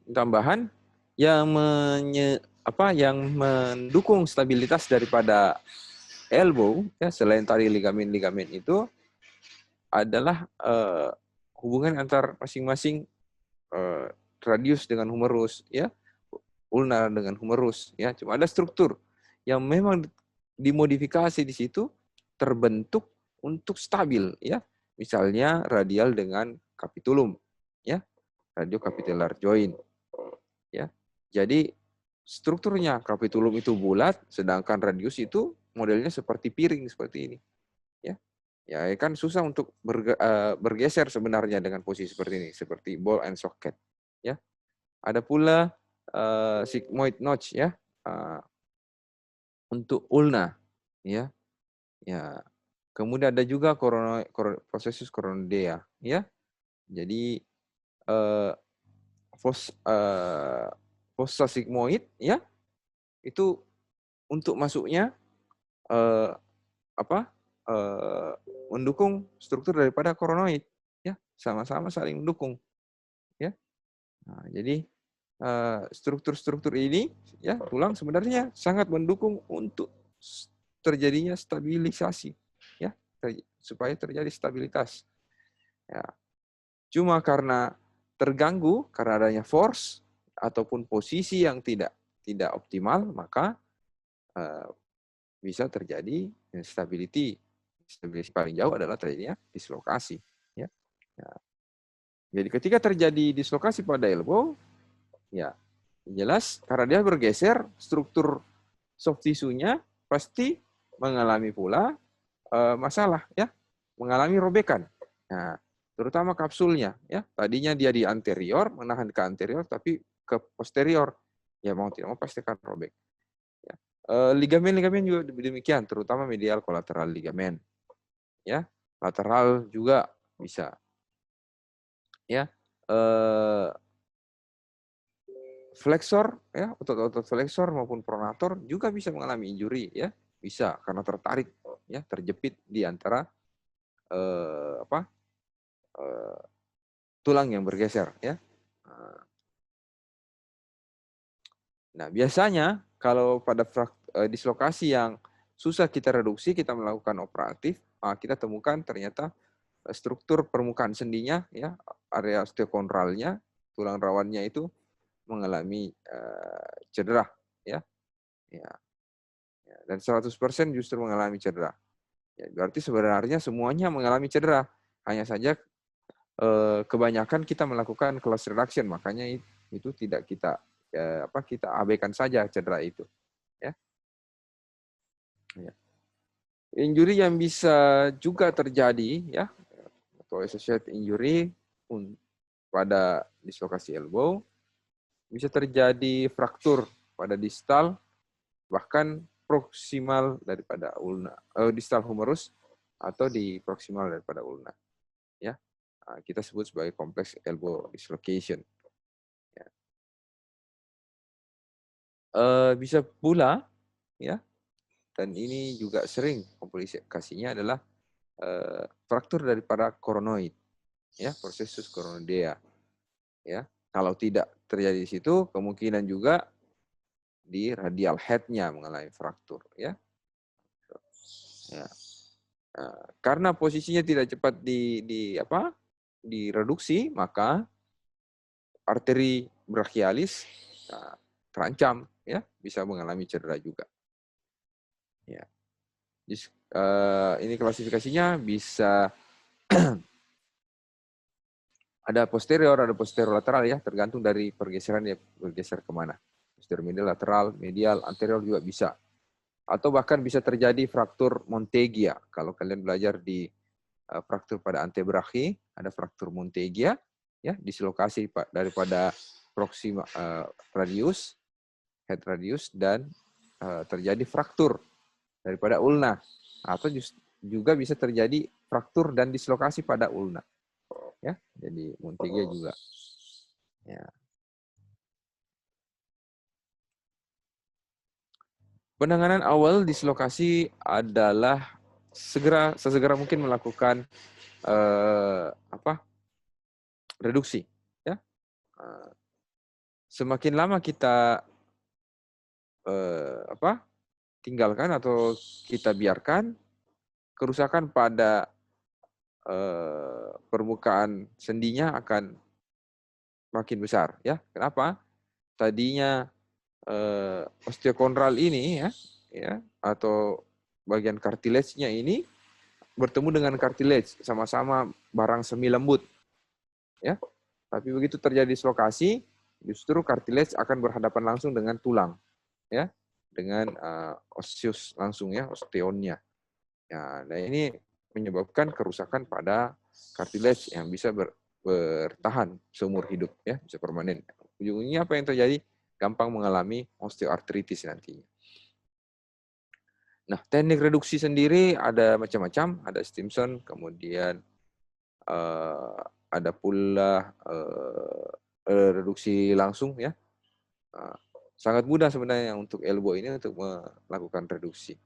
tambahan yang yang mendukung stabilitas daripada elbow, ya, selain tadi ligamen-ligamen itu adalah hubungan antar masing-masing radius dengan humerus, ya, ulnar dengan humerus, ya. Cuma ada struktur yang memang dimodifikasi di situ terbentuk untuk stabil, ya. Misalnya radial dengan capitulum, ya, radiocapitellar joint, ya. Jadi strukturnya capitulum itu bulat, sedangkan radius itu modelnya seperti piring seperti ini, ya. Ya, kan susah untuk bergeser sebenarnya dengan posisi seperti ini, seperti ball and socket, ya. Ada pula sigmoid notch, ya, untuk ulna, ya. Ya. Kemudian ada juga processus coronidea, ya. Jadi fossa sigmoid, ya, itu untuk masuknya mendukung struktur daripada koronoid, ya, sama-sama saling mendukung, ya. Nah, jadi struktur-struktur ini, ya, tulang sebenarnya sangat mendukung untuk terjadinya stabilisasi, ya, supaya terjadi stabilitas, ya. Cuma karena terganggu karena adanya force ataupun posisi yang tidak optimal, maka bisa terjadi instability. Stabilitas paling jauh adalah terjadinya dislokasi, ya. Ya. Jadi ketika terjadi dislokasi pada elbow, ya, jelas karena dia bergeser, struktur soft tissue-nya pasti mengalami pula masalah, ya, mengalami robekan. Nah, terutama kapsulnya, ya. Tadinya dia di anterior, menahan ke anterior, tapi ke posterior, ya, mau tidak mau pasti akan robek. Ya. Ligamen-ligamen juga demikian, terutama medial kolateral ligamen, ya. Lateral juga bisa, ya. Flexor, ya, otot-otot flexor maupun pronator juga bisa mengalami injury, ya, bisa karena tertarik, ya, terjepit di antara tulang yang bergeser, ya. Nah, biasanya kalau pada dislokasi yang susah kita reduksi, kita melakukan operatif, kita temukan ternyata struktur permukaan sendinya, ya, area osteokondralnya, tulang rawannya itu mengalami cedera, ya, ya, dan 100% justru mengalami cedera. Ya, berarti sebenarnya semuanya mengalami cedera, hanya saja kebanyakan kita melakukan class reduction, makanya itu tidak kita kita abaikan saja cedera itu, ya. Ya. Injury yang bisa juga terjadi, ya, atau associated injury pada dislokasi elbow, bisa terjadi fraktur pada distal, bahkan proksimal daripada ulna, distal humerus atau di proksimal daripada ulna, ya. Kita sebut sebagai complex elbow dislocation. Ya. Bisa pula, ya, dan ini juga sering komplikasinya adalah fraktur daripada koronoid, ya, processus coronidea, ya. Kalau tidak terjadi di situ, kemungkinan juga di radial head-nya mengalami fraktur, ya. Ya. Karena posisinya tidak cepat direduksi, maka arteri brachialis terancam, ya, bisa mengalami cedera juga. Ya. Ini klasifikasinya bisa ada posterior, ada posterolateral, ya, tergantung dari pergeseran dia bergeser kemana. Posterior medial, lateral, medial, anterior juga bisa. Atau bahkan bisa terjadi fraktur Montegia. Kalau kalian belajar di fraktur pada antebrachi, ada fraktur Montegia, ya, dislokasi daripada proxima radius, head radius, dan terjadi fraktur daripada ulna. Atau juga bisa terjadi fraktur dan dislokasi pada ulna. Ya, jadi Montegia juga. Ya. Penanganan awal dislokasi adalah sesegera mungkin melakukan reduksi. Ya. Semakin lama kita tinggalkan atau kita biarkan, kerusakan pada permukaan sendinya akan makin besar. Ya, kenapa? Tadinya osteokondral ini, ya, atau bagian cartilage-nya ini bertemu dengan cartilage, sama-sama barang semi lembut, ya. Tapi begitu terjadi dislokasi, justru cartilage akan berhadapan langsung dengan tulang, ya, dengan osseus langsung, ya, osteonnya. Ya, nah ini menyebabkan kerusakan pada cartilage yang bisa bertahan seumur hidup, ya, bisa permanen. Ujungnya apa yang terjadi? Gampang mengalami osteoartritis nantinya. Nah, teknik reduksi sendiri ada macam-macam, ada Stimson, kemudian ada pula reduksi langsung, ya. Sangat mudah sebenarnya untuk elbow ini untuk melakukan reduksi.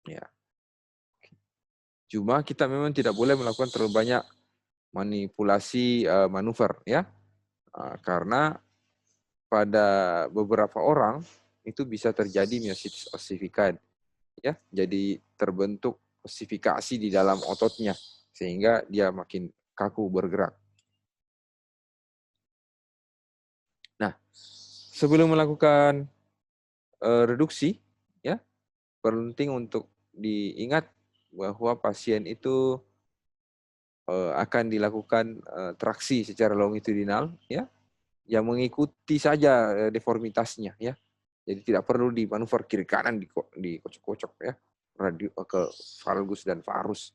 Ya. Cuma kita memang tidak boleh melakukan terlalu banyak manipulasi manuver, ya. Karena pada beberapa orang itu bisa terjadi myositis ossificans, ya. Jadi terbentuk ossifikasi di dalam ototnya sehingga dia makin kaku bergerak. Nah, sebelum melakukan reduksi, ya, penting untuk diingat bahwa pasien itu akan dilakukan traksi secara longitudinal, ya, yang mengikuti saja deformitasnya, ya. Jadi tidak perlu dimanuver kiri kanan dikocok-kocok, ya, radio ke valgus dan varus.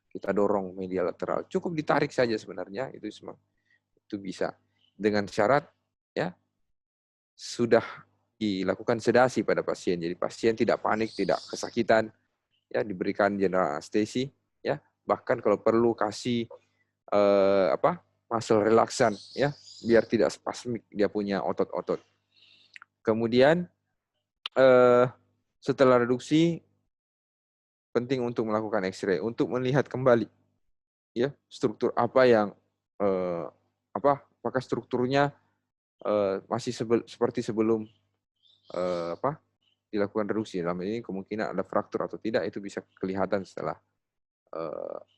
Kita dorong medial lateral, cukup ditarik saja sebenarnya, itu bisa dengan syarat, ya, sudah dilakukan sedasi pada pasien. Jadi pasien tidak panik, tidak kesakitan, ya, diberikan general anestesi, ya, bahkan kalau perlu kasih muscle relaksan, ya, biar tidak spasmik dia punya otot-otot. Kemudian setelah reduksi penting untuk melakukan X-ray untuk melihat kembali, ya, struktur apa yang apakah strukturnya masih seperti sebelum dilakukan reduksi. Dalam ini kemungkinan ada fraktur atau tidak itu bisa kelihatan setelah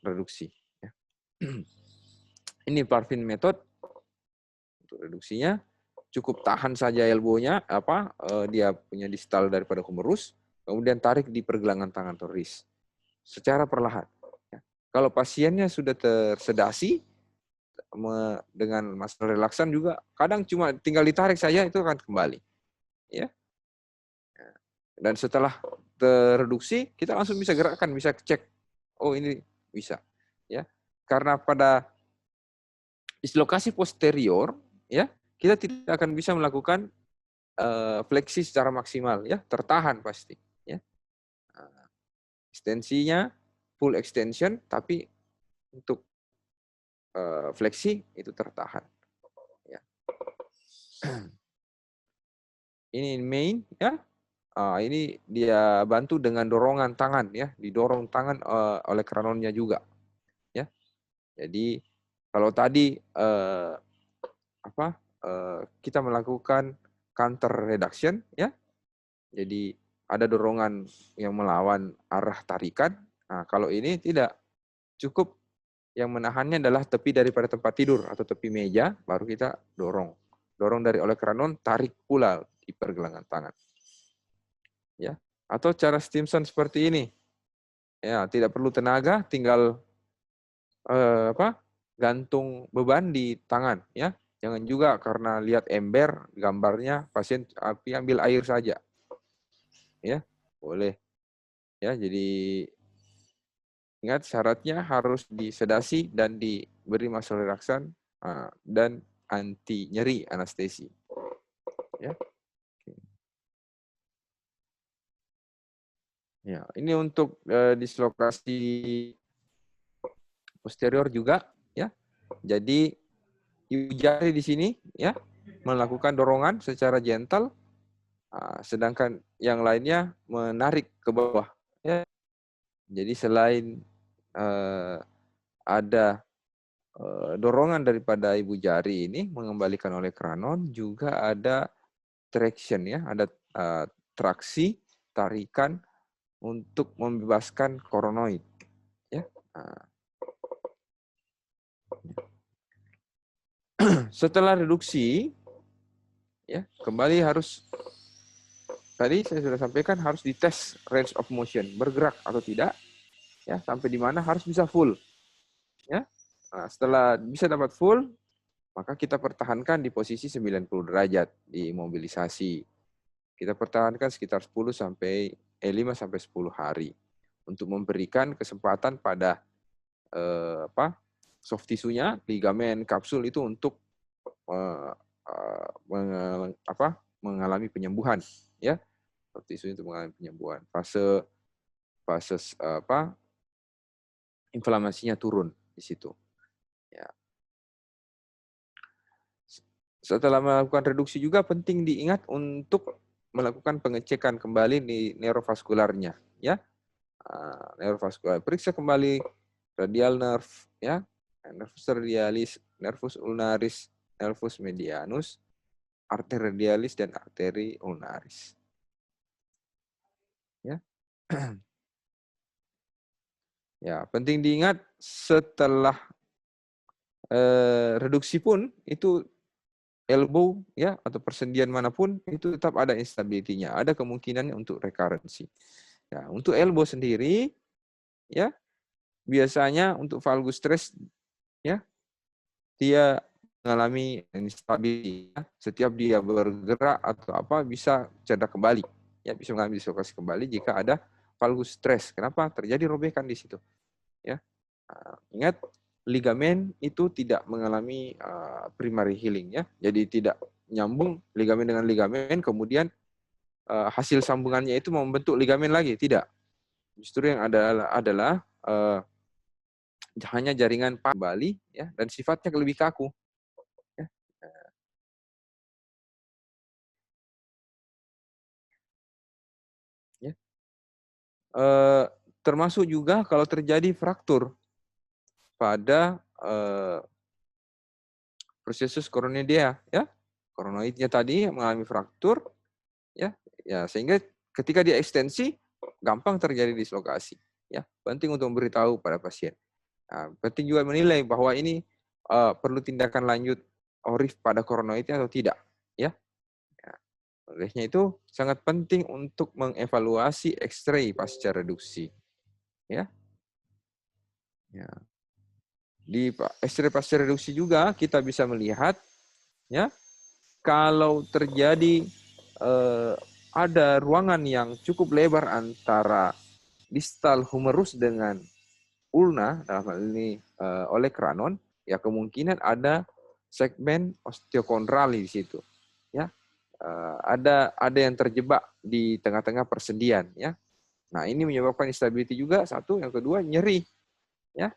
reduksi. Ya. Ini Parvin method untuk reduksinya. Cukup tahan saja elbow-nya, dia punya distal daripada humerus, kemudian tarik di pergelangan tangan atau wrist secara perlahan. Ya. Kalau pasiennya sudah tersedasi dengan masalah relaksan juga, kadang cuma tinggal ditarik saja itu akan kembali. Ya. Dan setelah terreduksi, kita langsung bisa gerakkan, bisa cek. Oh ini bisa. Ya. Karena pada dislokasi posterior, ya kita tidak akan bisa melakukan fleksi secara maksimal, ya tertahan pasti. Ya. Ekstensinya full extension, tapi untuk fleksi itu tertahan. Ya. Ini main, ya. Ini dia bantu dengan dorongan tangan, ya, didorong tangan oleh kranonnya juga, ya. Jadi kalau tadi kita melakukan counter reduction, ya. Jadi ada dorongan yang melawan arah tarikan. Nah, kalau ini tidak, cukup yang menahannya adalah tepi daripada tempat tidur atau tepi meja, baru kita dorong. Dorong dari oleh kranon, tarik pula di pergelangan tangan. Ya. Atau cara Stimson seperti ini. Ya, tidak perlu tenaga, tinggal gantung beban di tangan, ya. Jangan juga karena lihat ember gambarnya pasien ambil air saja. Ya, boleh. Ya, jadi ingat syaratnya harus disedasi dan diberi muscle relaxan dan anti nyeri anestesi. Ya. Ya, ini untuk dislokasi posterior juga, ya. Jadi ibu jari di sini, ya, melakukan dorongan secara gentle, sedangkan yang lainnya menarik ke bawah. Ya. Jadi selain ada dorongan daripada ibu jari ini mengembalikan oleh kranon, juga ada traction, ya, ada traksi, tarikan untuk membebaskan koronoid. Ya. Setelah reduksi, ya, kembali harus, tadi saya sudah sampaikan harus dites range of motion, bergerak atau tidak, ya, sampai di mana harus bisa full. Ya. Nah, setelah bisa dapat full, maka kita pertahankan di posisi 90 derajat di mobilisasi. Kita pertahankan sekitar 5 sampai 10 hari untuk memberikan kesempatan pada soft tisunya, ligamen, kapsul itu untuk mengalami penyembuhan, ya. Soft tisu itu mengalami penyembuhan. Fase inflamasinya turun di situ. Ya. Setelah melakukan reduksi juga penting diingat untuk melakukan pengecekan kembali di neurovaskularnya, ya. Neurovaskular, periksa kembali radial nerve, ya, nervus radialis, nervus ulnaris, nervus medianus, arteri radialis dan arteri ulnaris. Ya. Ya, penting diingat setelah reduksi pun itu elbow, ya, atau persendian manapun itu tetap ada instability-nya, ada kemungkinan untuk recurrency. Ya, untuk elbow sendiri, ya, biasanya untuk valgus stress, ya, dia mengalami instability, ya. Setiap dia bergerak atau apa bisa cedera kembali, ya, bisa mengalami dislokasi kembali jika ada valgus stress. Kenapa? Terjadi robekan di situ, ya. Ingat, ligamen itu tidak mengalami primary healing, ya. Jadi tidak nyambung ligamen dengan ligamen, kemudian hasil sambungannya itu membentuk ligamen lagi, tidak. Justru yang adalah hanya jaringan kembali, ya, dan sifatnya lebih kaku. Ya. Ya. Termasuk juga kalau terjadi fraktur pada prosesus koronoidea, ya. Koronoidnya tadi mengalami fraktur, ya. Ya, sehingga ketika dia ekstensi gampang terjadi dislokasi, ya. Penting untuk memberitahu pada pasien. Nah, penting juga menilai bahwa ini perlu tindakan lanjut ORIF pada koronoidnya atau tidak, ya. Ya. Olehnya itu sangat penting untuk mengevaluasi X-ray pasca reduksi, ya. Ya. Di X-ray pasca reduksi juga kita bisa melihat, ya, kalau terjadi ada ruangan yang cukup lebar antara distal humerus dengan ulna, dalam hal ini oleh kranon, ya kemungkinan ada segmen osteokondral di situ, ya. Ada yang terjebak di tengah-tengah persendian, ya. Nah, ini menyebabkan instability juga, satu. Yang kedua, nyeri, ya.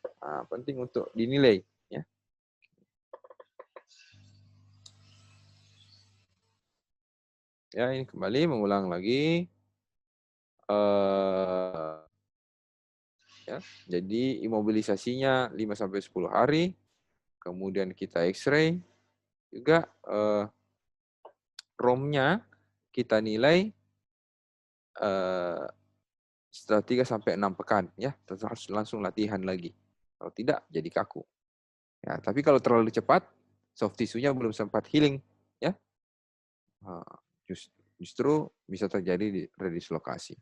Penting untuk dinilai, ya. Ya, ini kembali mengulang lagi. Ya, jadi imobilisasinya 5-10 hari, kemudian kita X-ray, juga ROM-nya kita nilai setelah 3-6 pekan, ya, harus langsung latihan lagi. Kalau tidak, jadi kaku. Ya, tapi kalau terlalu cepat, soft tissue-nya belum sempat healing, ya, justru bisa terjadi redislokasi.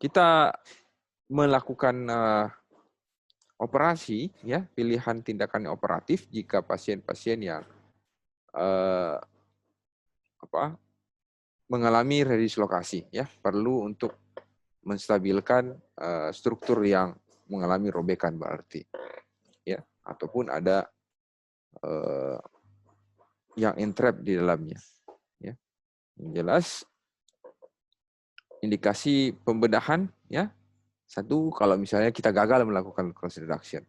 Kita melakukan operasi, ya, pilihan tindakan operatif jika pasien-pasien yang mengalami redislokasi, ya, perlu untuk menstabilkan struktur yang mengalami robekan berarti, ya, ataupun ada yang entrap di dalamnya, ya. Yang jelas indikasi pembedahan, ya, satu, kalau misalnya kita gagal melakukan cross reduction,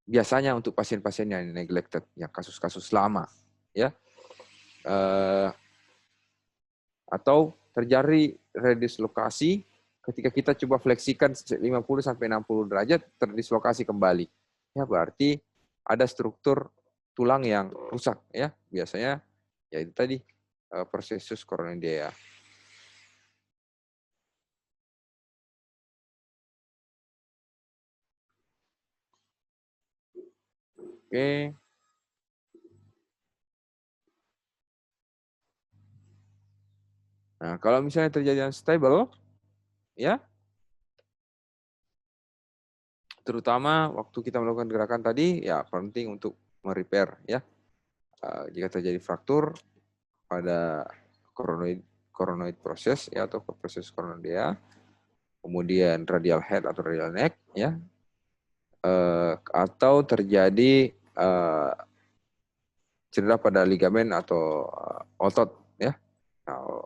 biasanya untuk pasien-pasien yang neglected, yang kasus-kasus lama, ya, atau terjadi redislokasi ketika kita coba fleksikan 50-60 derajat, terdislokasi kembali, ya, berarti ada struktur tulang yang rusak, ya, biasanya ya itu tadi prosesus coronaria. Oke. Nah, kalau misalnya terjadi unstable, ya, terutama waktu kita melakukan gerakan tadi, ya penting untuk merepair, ya. Jika terjadi fraktur pada coronoid proses, ya, atau proses coronaria, kemudian radial head atau radial neck, ya, atau terjadi cedera pada ligamen atau otot, ya. Nah,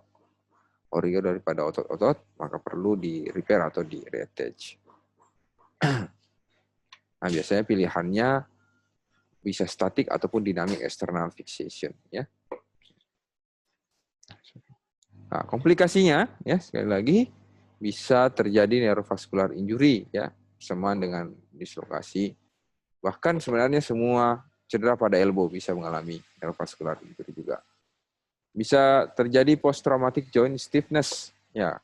origo daripada otot-otot, maka perlu di repair atau di reattach. Nah, biasanya pilihannya bisa static ataupun dynamic external fixation, ya. Nah, komplikasinya, ya, sekali lagi bisa terjadi neurovascular injury, ya, bersamaan dengan dislokasi. Bahkan sebenarnya semua cedera pada elbow bisa mengalami neurovascular injury juga. Bisa terjadi post traumatic joint stiffness, ya,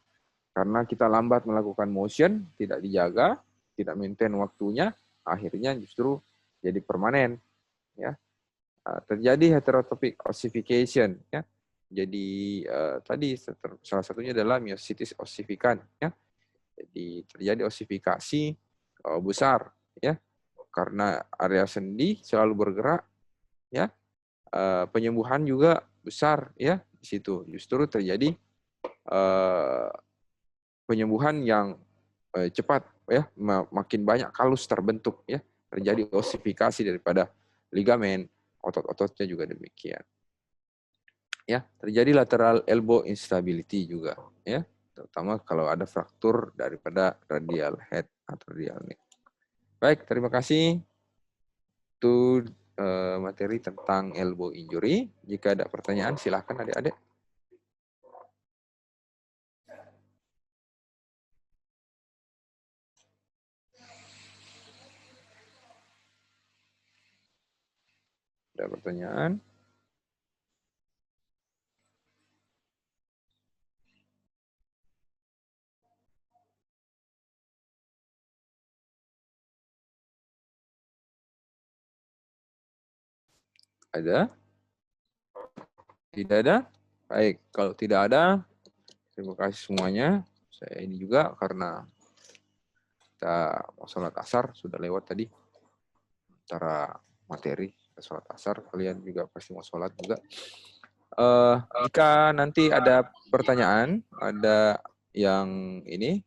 karena kita lambat melakukan motion, tidak dijaga, tidak maintain waktunya, akhirnya justru jadi permanen, ya. Terjadi heterotopic ossification, ya. Jadi tadi salah satunya adalah myositis ossifican, ya. Jadi terjadi ossifikasi besar, ya, karena area sendi selalu bergerak, ya. Penyembuhan juga besar, ya, di situ. Justru terjadi penyembuhan yang cepat, ya, makin banyak kalus terbentuk, ya. Terjadi ossifikasi daripada ligamen, otot-ototnya juga demikian. Ya, terjadi lateral elbow instability juga, ya, terutama kalau ada fraktur daripada radial head atau radial neck. Baik, terima kasih. Itu materi tentang elbow injury. Jika ada pertanyaan, silahkan adik-adik. Ada pertanyaan? Ada? Tidak ada? Baik, kalau tidak ada, terima kasih semuanya. Saya ini juga karena kita mau sholat asar, sudah lewat tadi. Antara materi, sholat asar, kalian juga pasti mau sholat juga. Jika nanti ada pertanyaan, ada yang ini,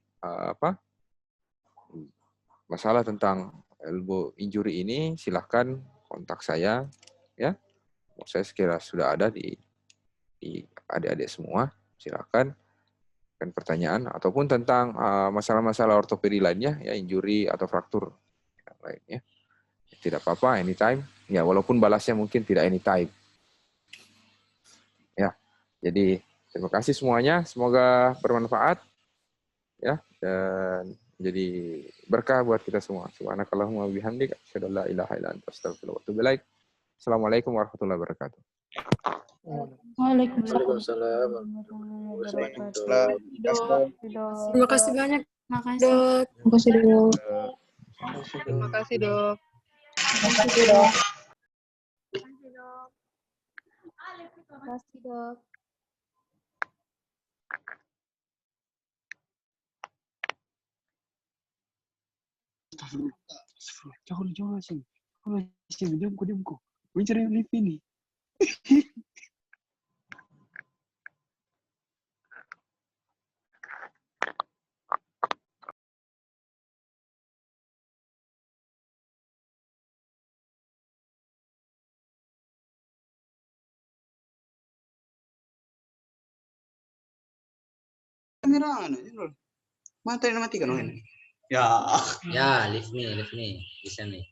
masalah tentang elbow injury ini, silahkan kontak saya. Ya, saya sekira sudah ada di adik-adik semua, silakan kan pertanyaan ataupun tentang masalah-masalah ortopedi lainnya ya, injury atau fraktur yang lainnya. Tidak apa-apa, anytime. Ya, walaupun balasnya mungkin tidak anytime. Ya, jadi terima kasih semuanya. Semoga bermanfaat ya dan jadi berkah buat kita semua. Subhanakallahumma wa bihamdika asyhadu an la ilaha illa anta astaghfiruka wa atubu ilaik. Assalamualaikum warahmatullahi wabarakatuh. Waalaikumsalam. Terima kasih banyak, Makasih. Dok. Makasih, Dok. Terima kasih, Dok. Makasih, Dok. Makasih, Dok. Jangan sih. Diamku. Mencari lift ini. Kamera ano, mati na mati ka no. Ya, Ya, lift nih, bisa nih.